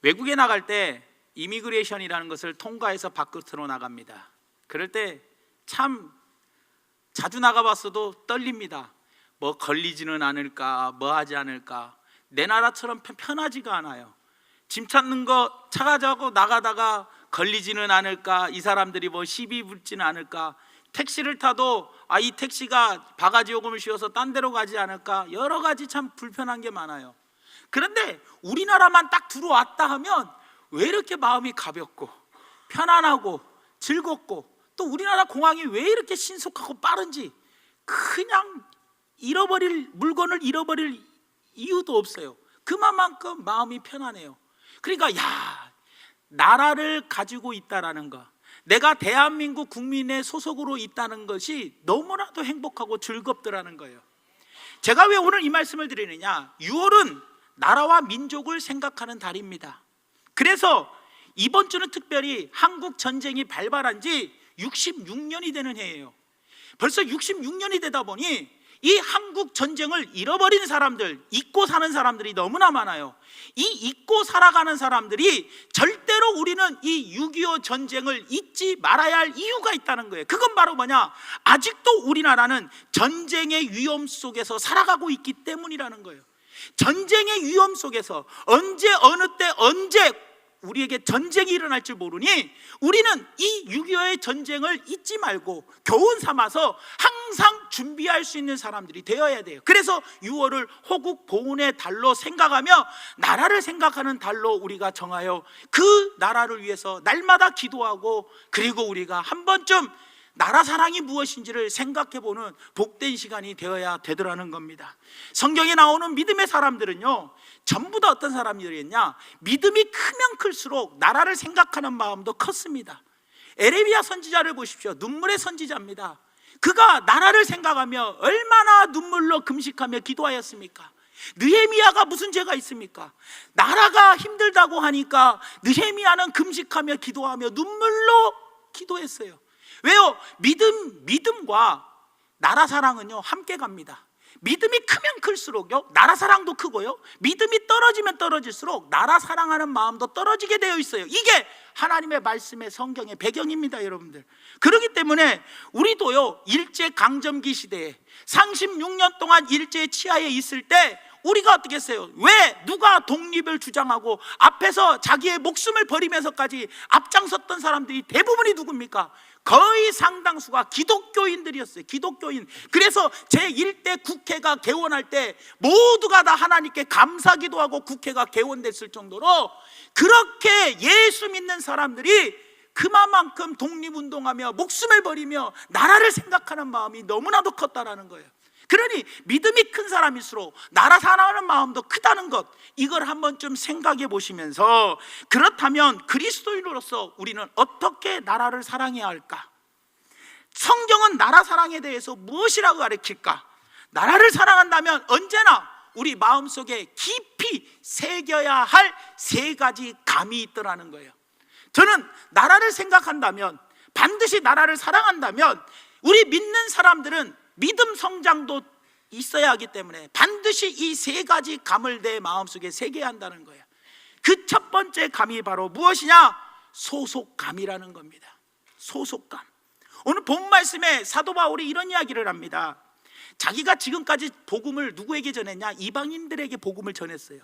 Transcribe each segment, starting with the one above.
외국에 나갈 때 이미그레이션이라는 것을 통과해서 바깥으로 나갑니다. 그럴 때 참 자주 나가봤어도 떨립니다. 뭐 걸리지는 않을까, 뭐 하지 않을까. 내 나라처럼 편하지가 않아요. 짐 찾는 거 차 가자고 나가다가 걸리지는 않을까, 이 사람들이 뭐 시비 붙지는 않을까, 택시를 타도 이 택시가 바가지 요금을 씌워서 딴 데로 가지 않을까, 여러 가지 참 불편한 게 많아요. 그런데 우리나라만 딱 들어왔다 하면 왜 이렇게 마음이 가볍고 편안하고 즐겁고, 또 우리나라 공항이 왜 이렇게 신속하고 빠른지, 그냥 물건을 잃어버릴 이유도 없어요. 그만큼 마음이 편안해요. 그러니까 나라를 가지고 있다라는 거, 내가 대한민국 국민의 소속으로 있다는 것이 너무나도 행복하고 즐겁더라는 거예요. 제가 왜 오늘 이 말씀을 드리느냐, 6월은 나라와 민족을 생각하는 달입니다. 그래서 이번 주는 특별히 한국 전쟁이 발발한 지 66년이 되는 해예요. 벌써 66년이 되다 보니 이 한국 전쟁을 잃어버린 사람들, 잊고 사는 사람들이 너무나 많아요. 이 잊고 살아가는 사람들이 절대로 우리는 이 6.25 전쟁을 잊지 말아야 할 이유가 있다는 거예요. 그건 바로 뭐냐, 아직도 우리나라는 전쟁의 위험 속에서 살아가고 있기 때문이라는 거예요. 전쟁의 위험 속에서 언제 어느 때 언제 우리에게 전쟁이 일어날 줄 모르니 우리는 이 6.25의 전쟁을 잊지 말고 교훈 삼아서 항상 준비할 수 있는 사람들이 되어야 돼요. 그래서 6월을 호국 보훈의 달로 생각하며 나라를 생각하는 달로 우리가 정하여 그 나라를 위해서 날마다 기도하고, 그리고 우리가 한 번쯤 나라 사랑이 무엇인지를 생각해보는 복된 시간이 되어야 되더라는 겁니다. 성경에 나오는 믿음의 사람들은요, 전부 다 어떤 사람들이었냐, 믿음이 크면 클수록 나라를 생각하는 마음도 컸습니다. 에레미야 선지자를 보십시오. 눈물의 선지자입니다. 그가 나라를 생각하며 얼마나 눈물로 금식하며 기도하였습니까? 느헤미야가 무슨 죄가 있습니까? 나라가 힘들다고 하니까 느헤미야는 금식하며 기도하며 눈물로 기도했어요. 왜요? 믿음과 나라 사랑은요 함께 갑니다. 믿음이 크면 클수록요 나라 사랑도 크고요, 믿음이 떨어지면 떨어질수록 나라 사랑하는 마음도 떨어지게 되어 있어요. 이게 하나님의 말씀의 성경의 배경입니다, 여러분들. 그렇기 때문에 우리도요, 일제강점기 시대에 36년 동안 일제 치하에 있을 때 우리가 어떻게 했어요? 왜 누가 독립을 주장하고 앞에서 자기의 목숨을 버리면서까지 앞장섰던 사람들이 대부분이 누굽니까? 거의 상당수가 기독교인들이었어요. 기독교인. 그래서 제1대 국회가 개원할 때 모두가 다 하나님께 감사기도하고 국회가 개원됐을 정도로 그렇게 예수 믿는 사람들이 그만큼 독립운동하며 목숨을 버리며 나라를 생각하는 마음이 너무나도 컸다라는 거예요. 그러니 믿음이 큰 사람일수록 나라 사랑하는 마음도 크다는 것, 이걸 한번 좀 생각해 보시면서, 그렇다면 그리스도인으로서 우리는 어떻게 나라를 사랑해야 할까? 성경은 나라 사랑에 대해서 무엇이라고 가르칠까? 나라를 사랑한다면 언제나 우리 마음속에 깊이 새겨야 할 세 가지 감이 있더라는 거예요. 저는 나라를 생각한다면, 반드시 나라를 사랑한다면, 우리 믿는 사람들은 믿음 성장도 있어야 하기 때문에 반드시 이 세 가지 감을 내 마음속에 새겨야 한다는 거예요. 그 첫 번째 감이 바로 무엇이냐? 소속감이라는 겁니다. 소속감. 오늘 본 말씀에 사도 바울이 이런 이야기를 합니다. 자기가 지금까지 복음을 누구에게 전했냐? 이방인들에게 복음을 전했어요.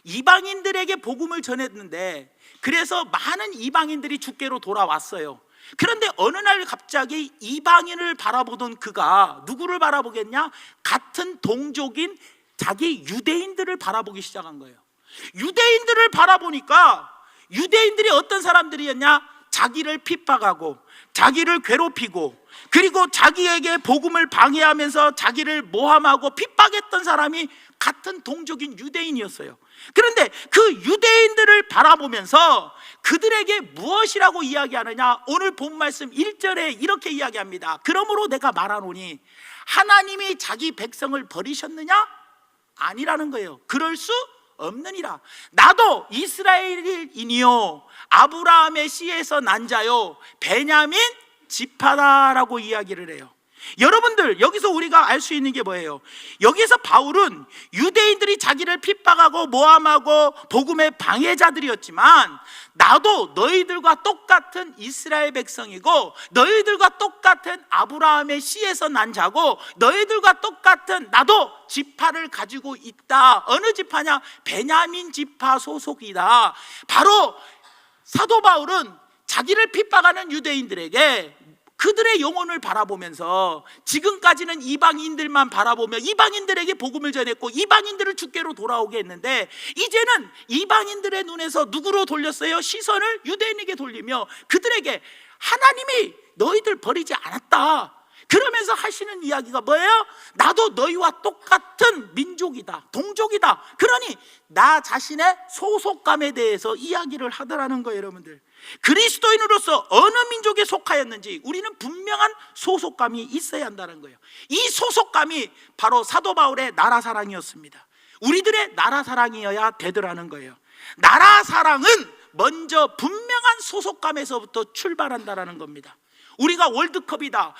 이방인들에게 복음을 전했는데, 그래서 많은 이방인들이 주께로 돌아왔어요. 그런데 어느 날 갑자기 이방인을 바라보던 그가 누구를 바라보겠냐? 같은 동족인 자기 유대인들을 바라보기 시작한 거예요. 유대인들을 바라보니까 유대인들이 어떤 사람들이었냐? 자기를 핍박하고 자기를 괴롭히고, 그리고 자기에게 복음을 방해하면서 자기를 모함하고 핍박했던 사람이 같은 동족인 유대인이었어요. 그런데 그 유대인들을 바라보면서 그들에게 무엇이라고 이야기하느냐? 오늘 본 말씀 1절에 이렇게 이야기합니다. 그러므로 내가 말하노니 하나님이 자기 백성을 버리셨느냐? 아니라는 거예요. 그럴 수 없느니라. 나도 이스라엘인이요 아브라함의 씨에서 난 자요 베냐민 지파다라고 이야기를 해요. 여러분들, 여기서 우리가 알 수 있는 게 뭐예요? 여기서 바울은 유대인들이 자기를 핍박하고 모함하고 복음의 방해자들이었지만, 나도 너희들과 똑같은 이스라엘 백성이고 너희들과 똑같은 아브라함의 씨에서 난 자고 너희들과 똑같은 나도 지파를 가지고 있다. 어느 지파냐? 베냐민 지파 소속이다. 바로 사도 바울은 자기를 핍박하는 유대인들에게 그들의 영혼을 바라보면서, 지금까지는 이방인들만 바라보며 이방인들에게 복음을 전했고 이방인들을 주께로 돌아오게 했는데, 이제는 이방인들의 눈에서 누구로 돌렸어요? 시선을 유대인에게 돌리며 그들에게 하나님이 너희들 버리지 않았다 그러면서 하시는 이야기가 뭐예요? 나도 너희와 똑같은 민족이다, 동족이다. 그러니 나 자신의 소속감에 대해서 이야기를 하더라는 거예요. 여러분들, 그리스도인으로서 어느 민족에 속하였는지 우리는 분명한 소속감이 있어야 한다는 거예요. 이 소속감이 바로 사도 바울의 나라 사랑이었습니다. 우리들의 나라 사랑이어야 되더라는 거예요. 나라 사랑은 먼저 분명한 소속감에서부터 출발한다라는 겁니다. 우리가 월드컵이다,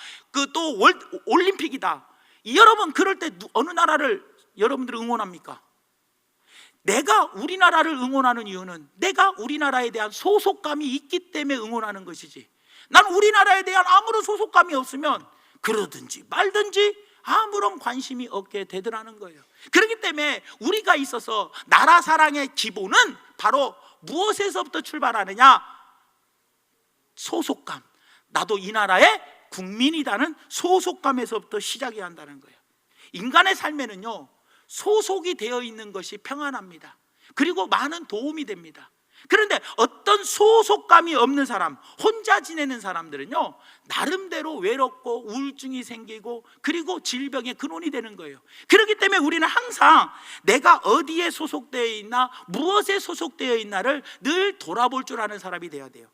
또 올림픽이다, 여러분 그럴 때 어느 나라를 여러분들이 응원합니까? 내가 우리나라를 응원하는 이유는 내가 우리나라에 대한 소속감이 있기 때문에 응원하는 것이지, 난 우리나라에 대한 아무런 소속감이 없으면 그러든지 말든지 아무런 관심이 없게 되더라는 거예요. 그렇기 때문에 우리가 있어서 나라 사랑의 기본은 바로 무엇에서부터 출발하느냐? 소속감. 나도 이 나라의 국민이라는 소속감에서부터 시작해야 한다는 거예요. 인간의 삶에는요, 소속이 되어 있는 것이 평안합니다. 그리고 많은 도움이 됩니다. 그런데 어떤 소속감이 없는 사람, 혼자 지내는 사람들은요, 나름대로 외롭고 우울증이 생기고 그리고 질병의 근원이 되는 거예요. 그렇기 때문에 우리는 항상 내가 어디에 소속되어 있나, 무엇에 소속되어 있나를 늘 돌아볼 줄 아는 사람이 되어야 돼요.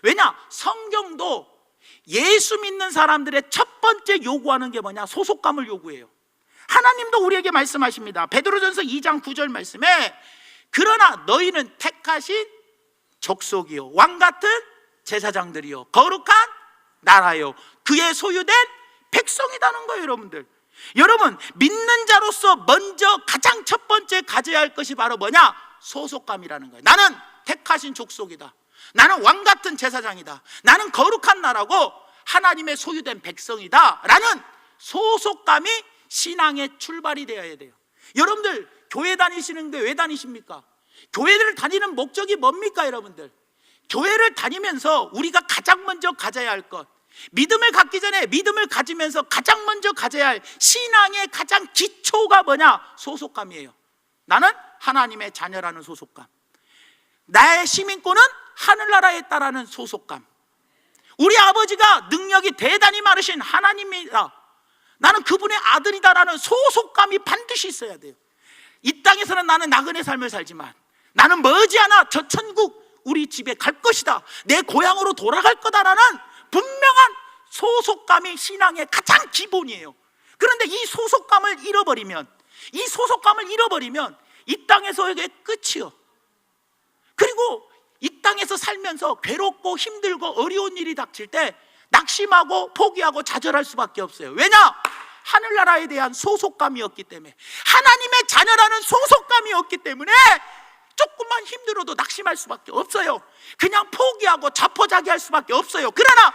왜냐? 성경도 예수 믿는 사람들의 첫 번째 요구하는 게 뭐냐? 소속감을 요구해요. 하나님도 우리에게 말씀하십니다. 베드로전서 2장 9절 말씀에, 그러나 너희는 택하신 족속이요 왕같은 제사장들이요 거룩한 나라요 그의 소유된 백성이라는 거예요. 여러분, 믿는 자로서 먼저 가장 첫 번째 가져야 할 것이 바로 뭐냐? 소속감이라는 거예요. 나는 택하신 족속이다, 나는 왕같은 제사장이다, 나는 거룩한 나라고 하나님의 소유된 백성이다 라는 소속감이 신앙의 출발이 되어야 돼요. 여러분들, 교회 다니시는데 왜 다니십니까? 교회를 다니는 목적이 뭡니까? 여러분들, 교회를 다니면서 우리가 가장 먼저 가져야 할 것, 믿음을 갖기 전에 믿음을 가지면서 가장 먼저 가져야 할 신앙의 가장 기초가 뭐냐? 소속감이에요. 나는 하나님의 자녀라는 소속감, 나의 시민권은 하늘나라에 있다라는 소속감, 우리 아버지가 능력이 대단히 많으신 하나님이다, 나는 그분의 아들이다라는 소속감이 반드시 있어야 돼요. 이 땅에서는 나는 나그네 삶을 살지만 나는 머지않아 저 천국 우리 집에 갈 것이다, 내 고향으로 돌아갈 거다라는 분명한 소속감이 신앙의 가장 기본이에요. 그런데 이 소속감을 잃어버리면 이 땅에서의 끝이요. 그리고 이 땅에서 살면서 괴롭고 힘들고 어려운 일이 닥칠 때 낙심하고 포기하고 좌절할 수밖에 없어요. 왜냐? 하늘나라에 대한 소속감이 없기 때문에, 하나님의 자녀라는 소속감이 없기 때문에 조금만 힘들어도 낙심할 수밖에 없어요. 그냥 포기하고 자포자기할 수밖에 없어요. 그러나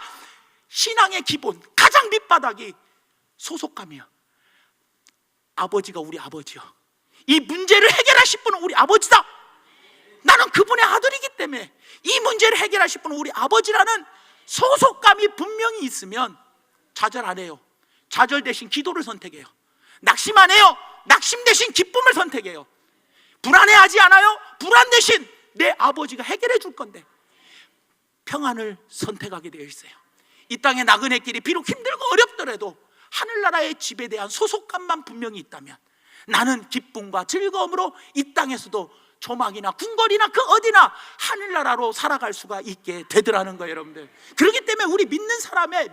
신앙의 기본, 가장 밑바닥이 소속감이에요. 아버지가 우리 아버지요, 이 문제를 해결하실 분은 우리 아버지다, 나는 그분의 아들이기 때문에 이 문제를 해결하실 분은 우리 아버지라는 소속감이 분명히 있으면 좌절 안 해요. 좌절 대신 기도를 선택해요. 낙심 안 해요. 낙심 대신 기쁨을 선택해요. 불안해하지 않아요. 불안 대신 내 아버지가 해결해 줄 건데 평안을 선택하게 되어 있어요. 이 땅의 나그네길이 비록 힘들고 어렵더라도 하늘나라의 집에 대한 소속감만 분명히 있다면 나는 기쁨과 즐거움으로 이 땅에서도 조막이나 궁궐이나 그 어디나 하늘나라로 살아갈 수가 있게 되더라는 거예요. 여러분들, 그렇기 때문에 우리 믿는 사람의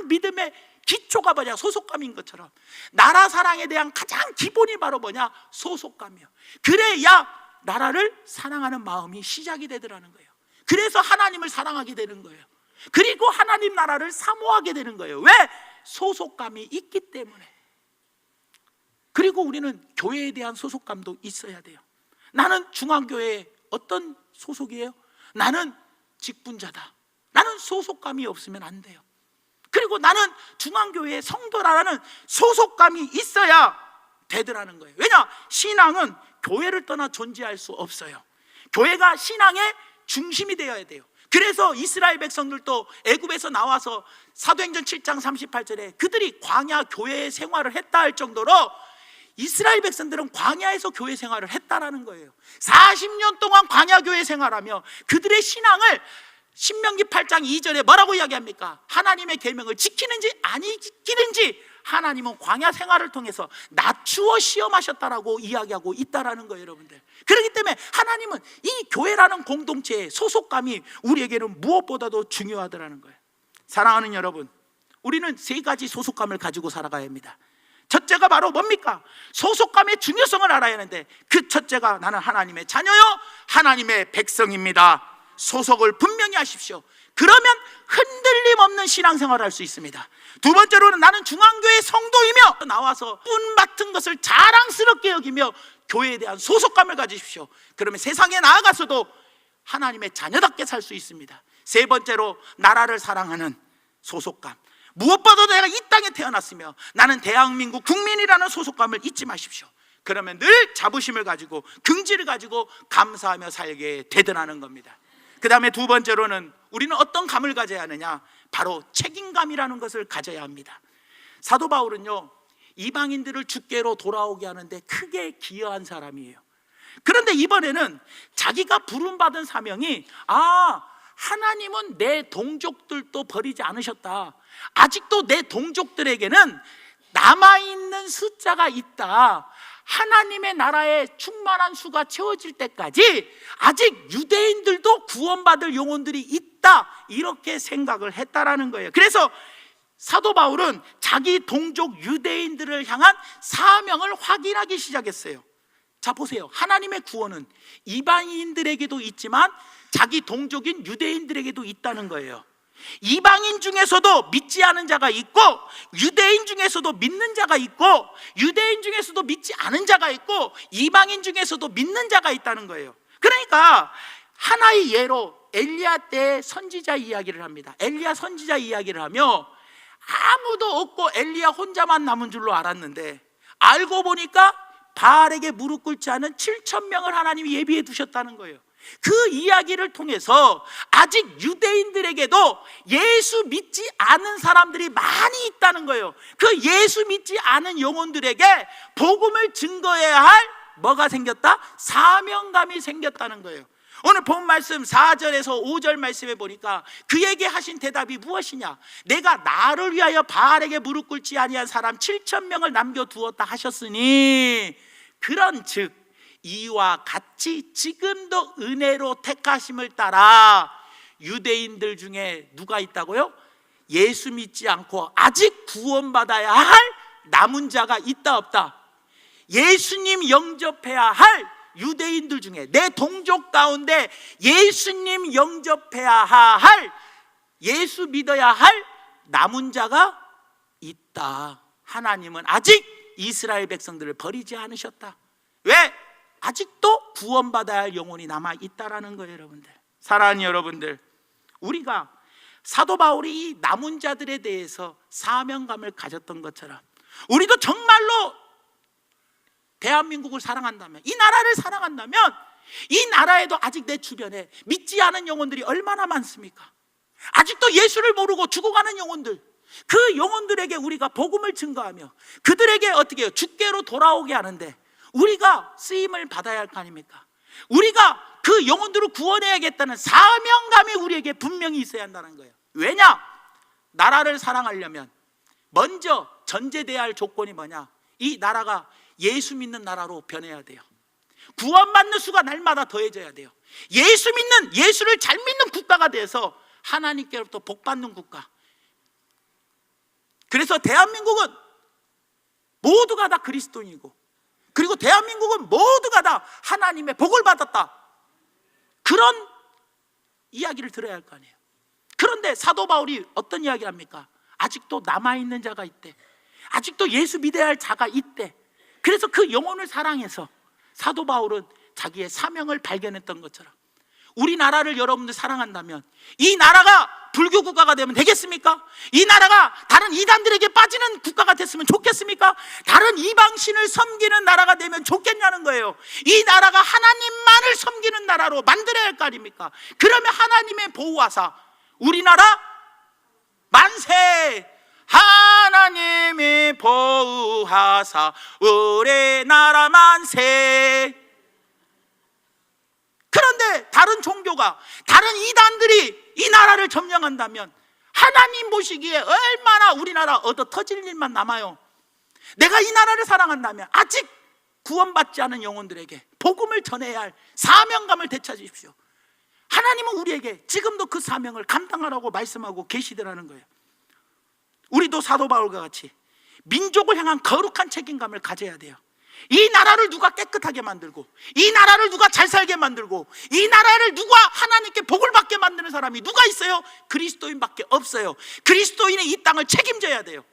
믿음의 기초가 뭐냐? 소속감인 것처럼 나라 사랑에 대한 가장 기본이 바로 뭐냐? 소속감이요. 그래야 나라를 사랑하는 마음이 시작이 되더라는 거예요. 그래서 하나님을 사랑하게 되는 거예요. 그리고 하나님 나라를 사모하게 되는 거예요. 왜? 소속감이 있기 때문에. 그리고 우리는 교회에 대한 소속감도 있어야 돼요. 나는 중앙교회에 어떤 소속이에요? 나는 직분자다. 나는 소속감이 없으면 안 돼요. 그리고 나는 중앙교회의 성도라는 소속감이 있어야 되더라는 거예요. 왜냐? 신앙은 교회를 떠나 존재할 수 없어요. 교회가 신앙의 중심이 되어야 돼요. 그래서 이스라엘 백성들도 애굽에서 나와서 사도행전 7장 38절에 그들이 광야 교회 생활을 했다 할 정도로 이스라엘 백성들은 광야에서 교회 생활을 했다라는 거예요. 40년 동안 광야 교회 생활하며 그들의 신앙을 신명기 8장 2절에 뭐라고 이야기합니까? 하나님의 계명을 지키는지 아니 지키는지 하나님은 광야 생활을 통해서 낮추어 시험하셨다라고 이야기하고 있다라는 거예요, 여러분들. 그렇기 때문에 하나님은 이 교회라는 공동체의 소속감이 우리에게는 무엇보다도 중요하더라는 거예요. 사랑하는 여러분, 우리는 세 가지 소속감을 가지고 살아가야 합니다. 첫째가 바로 뭡니까? 소속감의 중요성을 알아야 하는데, 그 첫째가 나는 하나님의 자녀요 하나님의 백성입니다. 소속을 분명히 하십시오. 그러면 흔들림 없는 신앙생활을 할 수 있습니다. 두 번째로는 나는 중앙교회 성도이며 나와서 꾼 맡은 것을 자랑스럽게 여기며 교회에 대한 소속감을 가지십시오. 그러면 세상에 나아가서도 하나님의 자녀답게 살 수 있습니다. 세 번째로 나라를 사랑하는 소속감. 무엇보다도 내가 이 땅에 태어났으며 나는 대한민국 국민이라는 소속감을 잊지 마십시오. 그러면 늘 자부심을 가지고 긍지를 가지고 감사하며 살게 되더라는 겁니다. 그 다음에 두 번째로는 우리는 어떤 감을 가져야 하느냐? 바로 책임감이라는 것을 가져야 합니다. 사도 바울은요, 이방인들을 주께로 돌아오게 하는데 크게 기여한 사람이에요. 그런데 이번에는 자기가 부름받은 사명이 하나님은 내 동족들도 버리지 않으셨다. 아직도 내 동족들에게는 남아있는 숫자가 있다. 하나님의 나라의 충만한 수가 채워질 때까지 아직 유대인들도 구원받을 영혼들이 있다, 이렇게 생각을 했다라는 거예요. 그래서 사도 바울은 자기 동족 유대인들을 향한 사명을 확인하기 시작했어요. 자, 보세요. 하나님의 구원은 이방인들에게도 있지만 자기 동족인 유대인들에게도 있다는 거예요. 이방인 중에서도 믿지 않은 자가 있고, 유대인 중에서도 믿는 자가 있고, 유대인 중에서도 믿지 않은 자가 있고, 이방인 중에서도 믿는 자가 있다는 거예요. 그러니까 하나의 예로 엘리야 때의 선지자 이야기를 합니다. 엘리야 선지자 이야기를 하며 아무도 없고 엘리야 혼자만 남은 줄로 알았는데, 알고 보니까 바알에게 무릎 꿇지 않은 7,000명을 하나님이 예비해 두셨다는 거예요. 그 이야기를 통해서 아직 유대인들에게도 예수 믿지 않은 사람들이 많이 있다는 거예요. 그 예수 믿지 않은 영혼들에게 복음을 증거해야 할 뭐가 생겼다? 사명감이 생겼다는 거예요. 오늘 본 말씀 4절에서 5절 말씀에 보니까 그에게 하신 대답이 무엇이냐? 내가 나를 위하여 바알에게 무릎 꿇지 아니한 사람 7,000명을 남겨두었다 하셨으니, 그런즉 이와 같이 지금도 은혜로 택하심을 따라 유대인들 중에 누가 있다고요? 예수 믿지 않고 아직 구원받아야 할 남은 자가 있다 없다? 예수님 영접해야 할 유대인들 중에, 내 동족 가운데 예수님 영접해야 할, 예수 믿어야 할 남은 자가 있다. 하나님은 아직 이스라엘 백성들을 버리지 않으셨다. 왜? 아직도 구원받아야 할 영혼이 남아있다라는 거예요, 여러분들. 사랑하는 여러분들, 우리가 사도 바울이 이 남은 자들에 대해서 사명감을 가졌던 것처럼 우리도 정말로 대한민국을 사랑한다면, 이 나라를 사랑한다면, 이 나라에도 아직 내 주변에 믿지 않은 영혼들이 얼마나 많습니까? 아직도 예수를 모르고 죽어가는 영혼들, 그 영혼들에게 우리가 복음을 증거하며 그들에게 어떻게 해요? 주께로 돌아오게 하는데 우리가 쓰임을 받아야 할 거 아닙니까? 우리가 그 영혼들을 구원해야겠다는 사명감이 우리에게 분명히 있어야 한다는 거예요. 왜냐? 나라를 사랑하려면 먼저 전제돼야 할 조건이 뭐냐? 이 나라가 예수 믿는 나라로 변해야 돼요. 구원받는 수가 날마다 더해져야 돼요. 예수 믿는, 예수를 잘 믿는 국가가 돼서 하나님께로부터 복받는 국가. 그래서 대한민국은 모두가 다 그리스도인이고, 그리고 대한민국은 모두가 다 하나님의 복을 받았다, 그런 이야기를 들어야 할 거 아니에요. 그런데 사도 바울이 어떤 이야기를 합니까? 아직도 남아있는 자가 있대. 아직도 예수 믿어야 할 자가 있대. 그래서 그 영혼을 사랑해서 사도 바울은 자기의 사명을 발견했던 것처럼 우리나라를 여러분들 사랑한다면 이 나라가 불교 국가가 되면 되겠습니까? 이 나라가 다른 이단들에게 빠지는 국가가 됐으면 좋겠습니까? 다른 이방신을 섬기는 나라가 되면 좋겠냐는 거예요. 이 나라가 하나님만을 섬기는 나라로 만들어야 할 거 아닙니까? 그러면 하나님의 보호하사 우리나라 만세! 하나님이 보호하사 우리나라 만세! 그런데 다른 종교가, 다른 이단들이 이 나라를 점령한다면 하나님 보시기에 얼마나 우리나라 얻어 터질 일만 남아요. 내가 이 나라를 사랑한다면 아직 구원받지 않은 영혼들에게 복음을 전해야 할 사명감을 되찾으십시오. 하나님은 우리에게 지금도 그 사명을 감당하라고 말씀하고 계시더라는 거예요. 우리도 사도 바울과 같이 민족을 향한 거룩한 책임감을 가져야 돼요. 이 나라를 누가 깨끗하게 만들고, 이 나라를 누가 잘 살게 만들고, 이 나라를 누가 하나님께 복을 받게 만드는 사람이 누가 있어요? 그리스도인밖에 없어요. 그리스도인이 이 땅을 책임져야 돼요.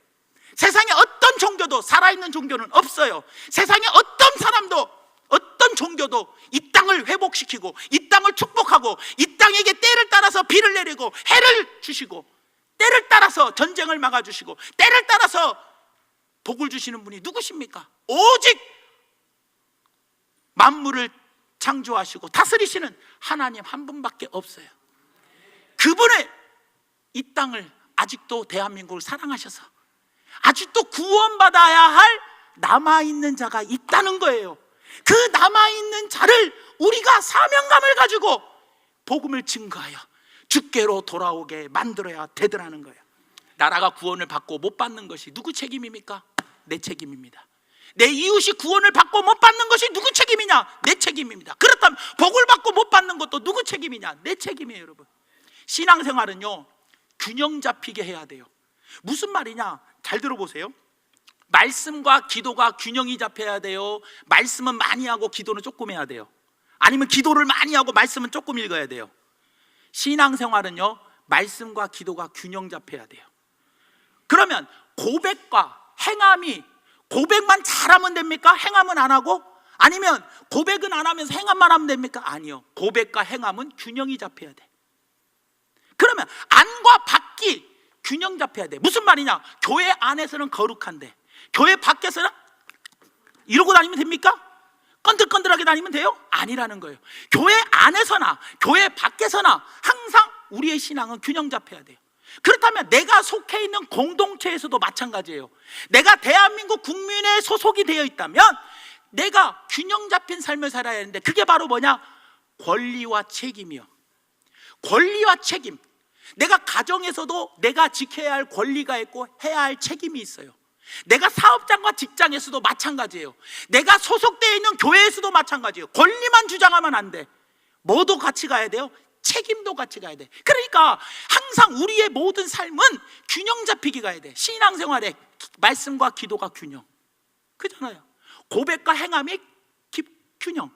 세상에 어떤 종교도, 살아있는 종교는 없어요. 세상에 어떤 사람도, 어떤 종교도 이 땅을 회복시키고, 이 땅을 축복하고, 이 땅에게 때를 따라서 비를 내리고 해를 주시고, 때를 따라서 전쟁을 막아주시고, 때를 따라서 복을 주시는 분이 누구십니까? 오직 만물을 창조하시고 다스리시는 하나님 한 분밖에 없어요. 그분의 이 땅을 아직도 대한민국을 사랑하셔서 아직도 구원받아야 할 남아있는 자가 있다는 거예요. 그 남아있는 자를 우리가 사명감을 가지고 복음을 증거하여 주께로 돌아오게 만들어야 되더라는 거예요. 나라가 구원을 받고 못 받는 것이 누구 책임입니까? 내 책임입니다. 내 이웃이 구원을 받고 못 받는 것이 누구 책임이냐? 내 책임입니다. 그렇다면 복을 받고 못 받는 것도 누구 책임이냐? 내 책임이에요. 여러분, 신앙생활은요 균형 잡히게 해야 돼요. 무슨 말이냐? 잘 들어보세요. 말씀과 기도가 균형이 잡혀야 돼요? 말씀은 많이 하고 기도는 조금 해야 돼요? 아니면 기도를 많이 하고 말씀은 조금 읽어야 돼요? 신앙생활은요 말씀과 기도가 균형 잡혀야 돼요. 그러면 고백과 행함이, 고백만 잘하면 됩니까? 행함은 안 하고? 아니면 고백은 안 하면서 행함만 하면 됩니까? 아니요, 고백과 행함은 균형이 잡혀야 돼. 그러면 안과 밖이 균형 잡혀야 돼. 무슨 말이냐? 교회 안에서는 거룩한데 교회 밖에서는 이러고 다니면 됩니까? 건들건들하게 다니면 돼요? 아니라는 거예요. 교회 안에서나 교회 밖에서나 항상 우리의 신앙은 균형 잡혀야 돼요. 그렇다면 내가 속해 있는 공동체에서도 마찬가지예요. 내가 대한민국 국민에 소속이 되어 있다면 내가 균형 잡힌 삶을 살아야 하는데 그게 바로 뭐냐? 권리와 책임이요. 권리와 책임. 내가 가정에서도 내가 지켜야 할 권리가 있고 해야 할 책임이 있어요. 내가 사업장과 직장에서도 마찬가지예요. 내가 소속되어 있는 교회에서도 마찬가지예요. 권리만 주장하면 안 돼. 뭐도 같이 가야 돼요? 책임도 같이 가야 돼. 그러니까 항상 우리의 모든 삶은 균형 잡히게 가야 돼. 신앙생활에 말씀과 기도가 균형, 그잖아요. 고백과 행함이 균형,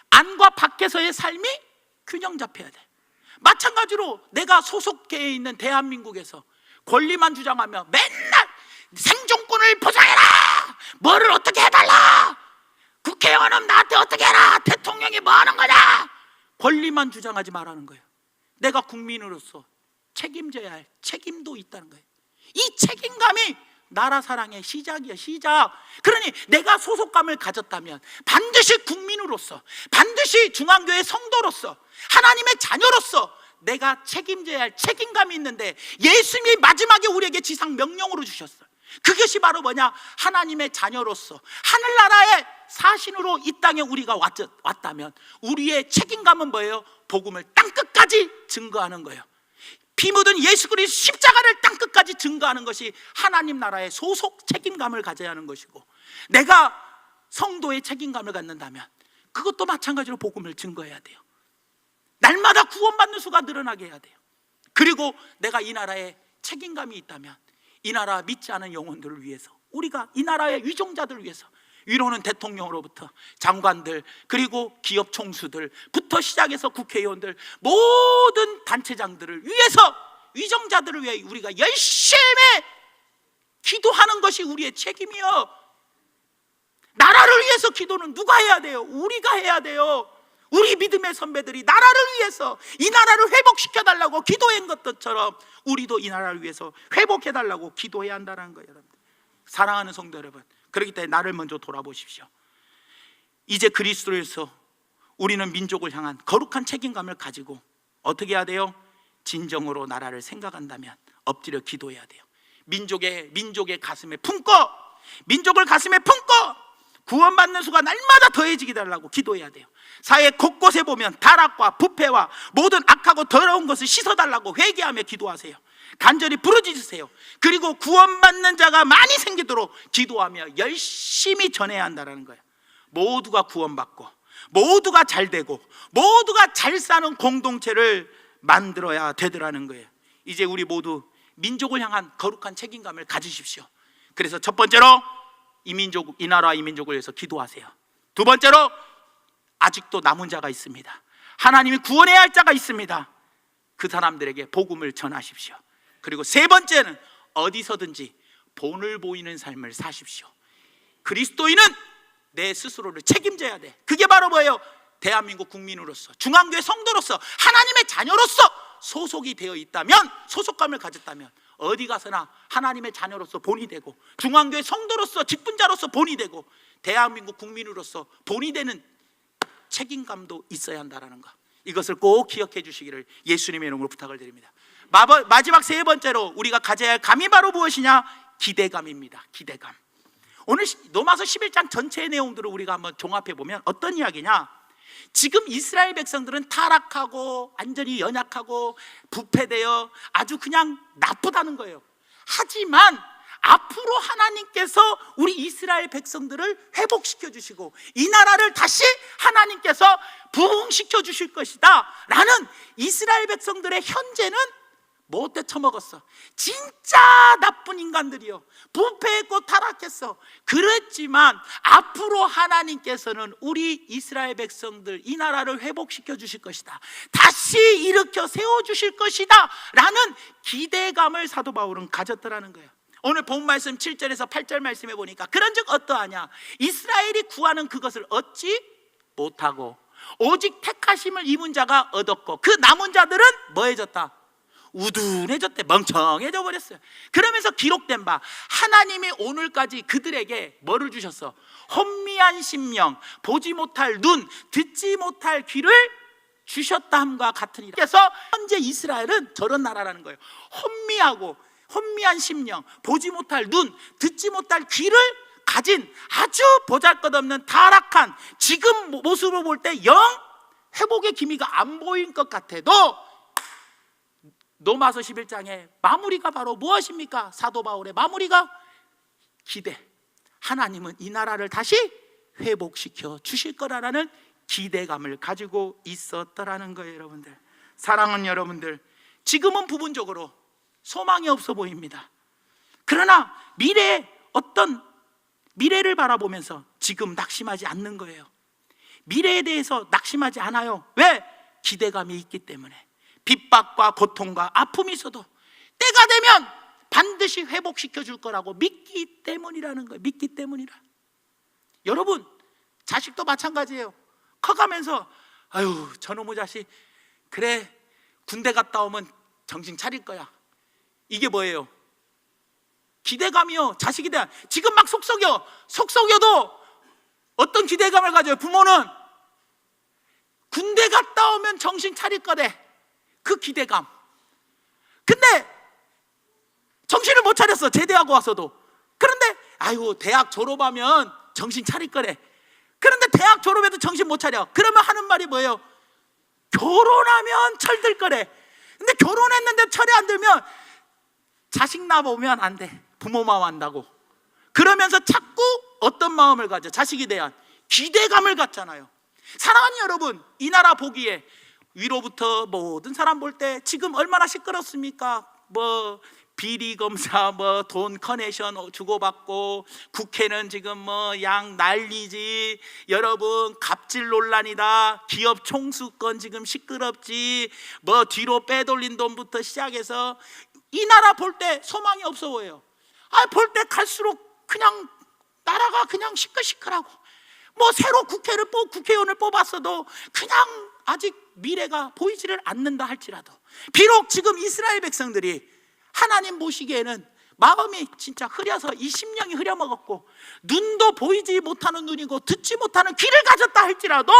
안과 밖에서의 삶이 균형 잡혀야 돼. 마찬가지로 내가 소속해 있는 대한민국에서 권리만 주장하며 맨날 생존권을 보장해라, 뭐를 어떻게 해달라, 국회의원은 나한테 어떻게 해라, 대통령이 뭐 하는 거냐, 권리만 주장하지 말라는 거예요. 내가 국민으로서 책임져야 할 책임도 있다는 거예요. 이 책임감이 나라 사랑의 시작이야, 시작. 그러니 내가 소속감을 가졌다면 반드시 국민으로서, 반드시 중앙교회 성도로서, 하나님의 자녀로서 내가 책임져야 할 책임감이 있는데 예수님이 마지막에 우리에게 지상 명령으로 주셨어요. 그것이 바로 뭐냐? 하나님의 자녀로서 하늘나라의 사신으로 이 땅에 우리가 왔다면 우리의 책임감은 뭐예요? 복음을 땅끝까지 증거하는 거예요. 피 묻은 예수 그리스도 십자가를 땅끝까지 증거하는 것이 하나님 나라의 소속 책임감을 가져야 하는 것이고, 내가 성도의 책임감을 갖는다면 그것도 마찬가지로 복음을 증거해야 돼요. 날마다 구원받는 수가 늘어나게 해야 돼요. 그리고 내가 이 나라에 책임감이 있다면 이 나라 믿지 않은 영혼들을 위해서, 우리가 이 나라의 위종자들을 위해서, 위로는 대통령으로부터 장관들, 그리고 기업 총수들부터 시작해서 국회의원들, 모든 단체장들을 위해서 위정자들을 위해 우리가 열심히 기도하는 것이 우리의 책임이요. 나라를 위해서 기도는 누가 해야 돼요? 우리가 해야 돼요. 우리 믿음의 선배들이 나라를 위해서 이 나라를 회복시켜달라고 기도한 것처럼 우리도 이 나라를 위해서 회복해달라고 기도해야 한다는 거예요. 여러분, 사랑하는 성도 여러분, 그렇기 때문에 나를 먼저 돌아보십시오. 이제 그리스도에서 우리는 민족을 향한 거룩한 책임감을 가지고 어떻게 해야 돼요? 진정으로 나라를 생각한다면 엎드려 기도해야 돼요. 민족의 가슴에 품고, 민족을 가슴에 품고 구원받는 수가 날마다 더해지게 달라고 기도해야 돼요. 사회 곳곳에 보면 타락과 부패와 모든 악하고 더러운 것을 씻어달라고 회개하며 기도하세요. 간절히 부르짖으세요. 그리고 구원받는 자가 많이 생기도록 기도하며 열심히 전해야 한다는 거예요. 모두가 구원받고 모두가 잘 되고 모두가 잘 사는 공동체를 만들어야 되더라는 거예요. 이제 우리 모두 민족을 향한 거룩한 책임감을 가지십시오. 그래서 첫 번째로 이 나라와 이 민족을 위해서 기도하세요. 두 번째로 아직도 남은 자가 있습니다. 하나님이 구원해야 할 자가 있습니다. 그 사람들에게 복음을 전하십시오. 그리고 세 번째는 어디서든지 본을 보이는 삶을 사십시오. 그리스도인은 내 스스로를 책임져야 돼. 그게 바로 뭐예요? 대한민국 국민으로서, 중앙교회 성도로서, 하나님의 자녀로서 소속이 되어 있다면, 소속감을 가졌다면 어디 가서나 하나님의 자녀로서 본이 되고, 중앙교회 성도로서 직분자로서 본이 되고, 대한민국 국민으로서 본이 되는 책임감도 있어야 한다는 것, 이것을 꼭 기억해 주시기를 예수님의 이름으로 부탁을 드립니다. 마지막 세 번째로 우리가 가져야 할 감이 바로 무엇이냐? 기대감입니다. 기대감. 오늘 로마서 11장 전체의 내용들을 우리가 한번 종합해 보면 어떤 이야기냐? 지금 이스라엘 백성들은 타락하고 완전히 연약하고 부패되어 아주 그냥 나쁘다는 거예요. 하지만 앞으로 하나님께서 우리 이스라엘 백성들을 회복시켜 주시고 이 나라를 다시 하나님께서 부흥시켜 주실 것이다 라는 이스라엘 백성들의 현재는 못돼 처먹었어. 진짜 나쁜 인간들이요, 부패했고 타락했어. 그랬지만 앞으로 하나님께서는 우리 이스라엘 백성들 이 나라를 회복시켜 주실 것이다, 다시 일으켜 세워 주실 것이다 라는 기대감을 사도 바울은 가졌더라는 거예요. 오늘 본 말씀 7절에서 8절 말씀해 보니까 그런즉 어떠하냐? 이스라엘이 구하는 그것을 얻지 못하고 오직 택하심을 입은 자가 얻었고 그 남은 자들은 뭐해졌다? 우둔해졌대. 멍청해져 버렸어요. 그러면서 기록된 바 하나님이 오늘까지 그들에게 뭐를 주셨어? 혼미한 심령, 보지 못할 눈, 듣지 못할 귀를 주셨다 함과 같으니라. 그래서 현재 이스라엘은 저런 나라라는 거예요. 혼미한 심령, 보지 못할 눈, 듣지 못할 귀를 가진 아주 보잘것없는 타락한, 지금 모습으로 볼 때 영 회복의 기미가 안 보인 것 같아도 로마서 11장의 마무리가 바로 무엇입니까? 사도 바울의 마무리가 기대. 하나님은 이 나라를 다시 회복시켜 주실 거라는 기대감을 가지고 있었더라는 거예요. 여러분들, 사랑하는 여러분들, 지금은 부분적으로 소망이 없어 보입니다. 그러나 어떤 미래를 바라보면서 지금 낙심하지 않는 거예요. 미래에 대해서 낙심하지 않아요. 왜? 기대감이 있기 때문에. 핍박과 고통과 아픔이 있어도 때가 되면 반드시 회복시켜 줄 거라고 믿기 때문이라는 거예요. 믿기 때문이라. 여러분, 자식도 마찬가지예요. 커가면서 아유, 저놈의 자식 그래 군대 갔다 오면 정신 차릴 거야. 이게 뭐예요? 기대감이요. 자식에 대한. 지금 막 속썩여도 어떤 기대감을 가져요? 부모는 군대 갔다 오면 정신 차릴 거래. 그 기대감. 근데 정신을 못 차렸어. 제대하고 와서도. 그런데 아이고, 대학 졸업하면 정신 차릴 거래. 그런데 대학 졸업해도 정신 못 차려. 그러면 하는 말이 뭐예요? 결혼하면 철들 거래. 근데 결혼했는데 철이 안 들면 자식 낳아보면 안 돼. 부모 마음 안다고. 그러면서 자꾸 어떤 마음을 가져? 자식에 대한 기대감을 갖잖아요. 사랑하는 여러분, 이 나라 보기에 위로부터 모든 사람 볼 때 지금 얼마나 시끄럽습니까? 비리 검사 뭐 돈 커넥션 주고받고, 국회는 지금 뭐 양 난리지. 여러분, 갑질 논란이다. 기업 총수건 지금 시끄럽지. 뭐 뒤로 빼돌린 돈부터 시작해서 이 나라 볼 때 소망이 없어 보여요. 볼 때 갈수록 그냥 나라가 그냥 시끌시끌하고, 뭐 새로 국회의원을 뽑았어도 그냥 아직 미래가 보이지를 않는다 할지라도, 비록 지금 이스라엘 백성들이 하나님 보시기에는 마음이 진짜 흐려서 이 심령이 흐려먹었고, 눈도 보이지 못하는 눈이고 듣지 못하는 귀를 가졌다 할지라도,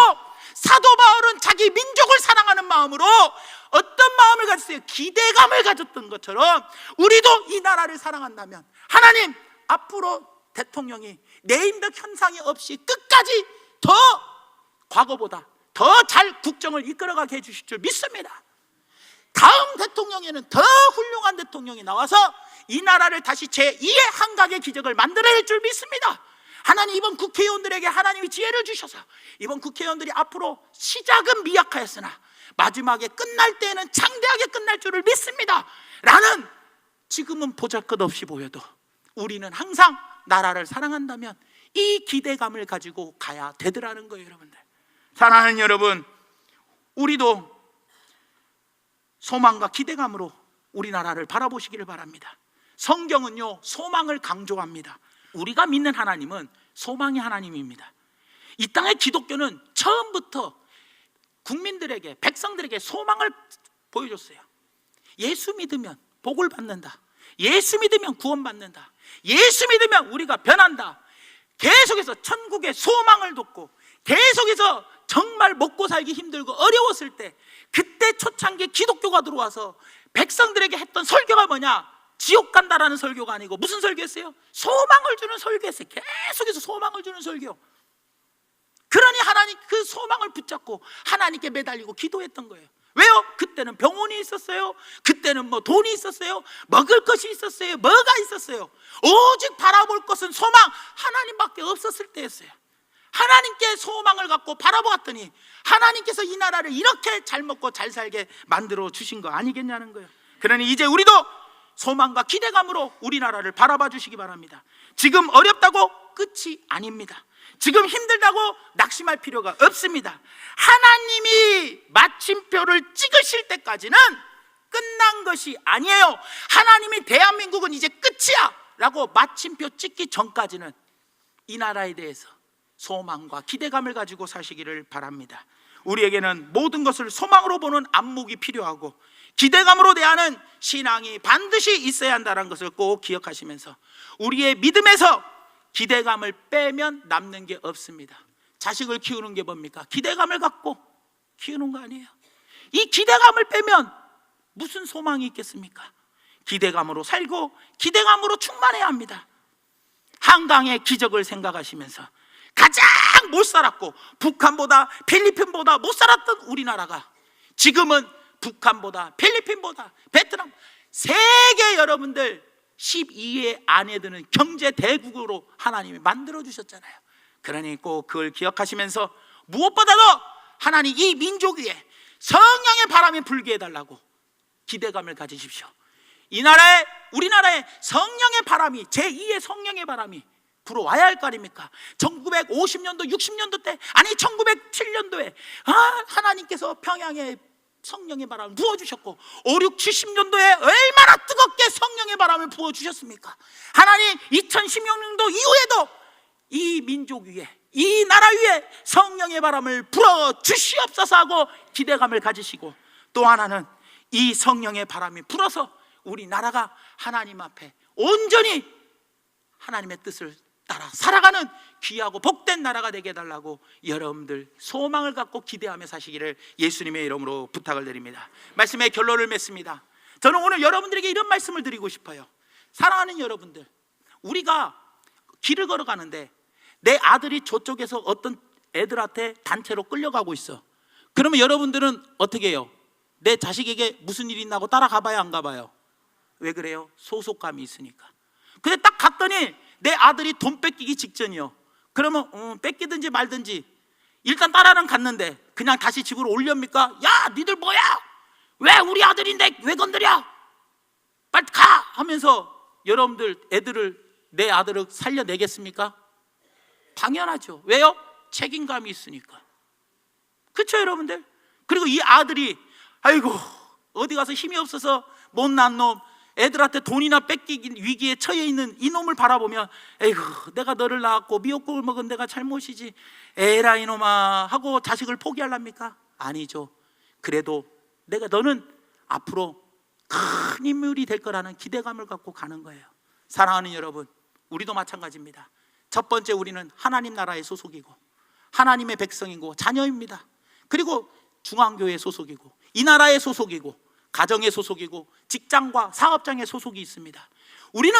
사도 바울은 자기 민족을 사랑하는 마음으로 어떤 마음을 가졌어요? 기대감을 가졌던 것처럼 우리도 이 나라를 사랑한다면, 하나님 앞으로 대통령이 네임덕 현상이 없이 끝까지 더 과거보다 더 잘 국정을 이끌어가게 해주실 줄 믿습니다. 다음 대통령에는 더 훌륭한 대통령이 나와서 이 나라를 다시 제2의 한각의 기적을 만들어낼 줄 믿습니다. 하나님, 이번 국회의원들에게 하나님이 지혜를 주셔서 이번 국회의원들이 앞으로 시작은 미약하였으나 마지막에 끝날 때에는 창대하게 끝날 줄을 믿습니다 라는, 지금은 보잘것없이 보여도 우리는 항상 나라를 사랑한다면 이 기대감을 가지고 가야 되더라는 거예요. 여러분들, 사랑하는 여러분, 우리도 소망과 기대감으로 우리나라를 바라보시기를 바랍니다. 성경은요, 소망을 강조합니다. 우리가 믿는 하나님은 소망의 하나님입니다. 이 땅의 기독교는 처음부터 국민들에게, 백성들에게 소망을 보여줬어요. 예수 믿으면 복을 받는다. 예수 믿으면 구원받는다. 예수 믿으면 우리가 변한다. 계속해서 천국의 소망을 돋고, 계속해서 정말 먹고 살기 힘들고 어려웠을 때, 그때 초창기 기독교가 들어와서 백성들에게 했던 설교가 뭐냐? 지옥 간다라는 설교가 아니고 무슨 설교였어요? 소망을 주는 설교였어요. 계속해서 소망을 주는 설교. 그러니 하나님 그 소망을 붙잡고 하나님께 매달리고 기도했던 거예요. 왜요? 그때는 병원이 있었어요. 그때는 뭐 돈이 있었어요. 먹을 것이 있었어요. 뭐가 있었어요. 오직 바라볼 것은 소망 하나님밖에 없었을 때였어요. 하나님께 소망을 갖고 바라보았더니 하나님께서 이 나라를 이렇게 잘 먹고 잘 살게 만들어 주신 거 아니겠냐는 거예요. 그러니 이제 우리도 소망과 기대감으로 우리나라를 바라봐 주시기 바랍니다. 지금 어렵다고 끝이 아닙니다. 지금 힘들다고 낙심할 필요가 없습니다. 하나님이 마침표를 찍으실 때까지는 끝난 것이 아니에요. 하나님이 대한민국은 이제 끝이야 라고 마침표 찍기 전까지는 이 나라에 대해서 소망과 기대감을 가지고 사시기를 바랍니다. 우리에게는 모든 것을 소망으로 보는 안목이 필요하고 기대감으로 대하는 신앙이 반드시 있어야 한다는 것을 꼭 기억하시면서, 우리의 믿음에서 기대감을 빼면 남는 게 없습니다. 자식을 키우는 게 뭡니까? 기대감을 갖고 키우는 거 아니에요. 이 기대감을 빼면 무슨 소망이 있겠습니까? 기대감으로 살고 기대감으로 충만해야 합니다. 한강의 기적을 생각하시면서 가장 못 살았고 북한보다 필리핀보다 못 살았던 우리나라가 지금은 북한보다 필리핀보다 베트남, 세계 여러분들 12회 안에 드는 경제 대국으로 하나님이 만들어 주셨잖아요. 그러니 꼭 그걸 기억하시면서 무엇보다도 하나님 이 민족 위에 성령의 바람이 불게 해달라고 기대감을 가지십시오. 이 나라에, 우리나라에 성령의 바람이, 제2의 성령의 바람이 불어와야 할 거 아닙니까? 1950년도 60년도 때, 아니 1907년도에 하나님께서 평양에 성령의 바람을 부어주셨고 5, 6, 70년도에 얼마나 뜨겁게 성령의 바람을 부어주셨습니까? 하나님 2016년도 이후에도 이 민족 위에, 이 나라 위에 성령의 바람을 불어주시옵소서 하고 기대감을 가지시고, 또 하나는 이 성령의 바람이 불어서 우리나라가 하나님 앞에 온전히 하나님의 뜻을 따라 살아가는 귀하고 복된 나라가 되게 해달라고 여러분들 소망을 갖고 기대하며 사시기를 예수님의 이름으로 부탁을 드립니다. 말씀의 결론을 맺습니다. 저는 오늘 여러분들에게 이런 말씀을 드리고 싶어요. 사랑하는 여러분들, 우리가 길을 걸어가는데 내 아들이 저쪽에서 어떤 애들한테 단체로 끌려가고 있어. 그러면 여러분들은 어떻게 해요? 내 자식에게 무슨 일이 있나고 따라가봐야 안 가봐요? 왜 그래요? 소속감이 있으니까. 근데 딱 갔더니 내 아들이 돈 뺏기기 직전이요. 그러면 뺏기든지 말든지 일단 따라는 갔는데 그냥 다시 집으로 올렵니까? 야, 니들 뭐야? 왜 우리 아들인데 왜 건드려? 빨리 가! 하면서 여러분들 애들을, 내 아들을 살려내겠습니까? 당연하죠. 왜요? 책임감이 있으니까. 그렇죠 여러분들? 그리고 이 아들이 아이고 어디 가서 힘이 없어서 못난 놈, 애들한테 돈이나 뺏기긴 위기에 처해 있는 이 놈을 바라보면 에이구 내가 너를 낳았고 미역국을 먹은 내가 잘못이지 에라 이놈아 하고 자식을 포기하랍니까? 아니죠. 그래도 너는 앞으로 큰 인물이 될 거라는 기대감을 갖고 가는 거예요. 사랑하는 여러분, 우리도 마찬가지입니다. 첫 번째, 우리는 하나님 나라의 소속이고 하나님의 백성이고 자녀입니다. 그리고 중앙교회 소속이고 이 나라의 소속이고 가정의 소속이고 직장과 사업장의 소속이 있습니다. 우리는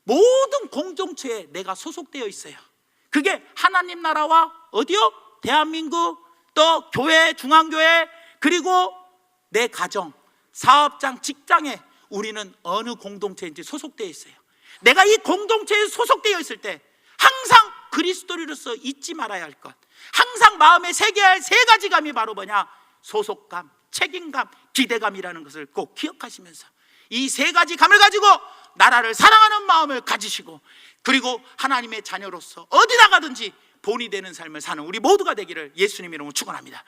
모든 공동체에 내가 소속되어 있어요. 그게 하나님 나라와 어디요? 대한민국, 또 교회, 중앙교회, 그리고 내 가정, 사업장, 직장에 우리는 어느 공동체인지 소속되어 있어요. 내가 이 공동체에 소속되어 있을 때 항상 그리스도인으로서 잊지 말아야 할 것, 항상 마음에 새겨야 할 세 가지 감이 바로 뭐냐? 소속감, 책임감, 기대감이라는 것을 꼭 기억하시면서 이 세 가지 감을 가지고 나라를 사랑하는 마음을 가지시고, 그리고 하나님의 자녀로서 어디 나가든지 본이 되는 삶을 사는 우리 모두가 되기를 예수님 이름으로 축원합니다.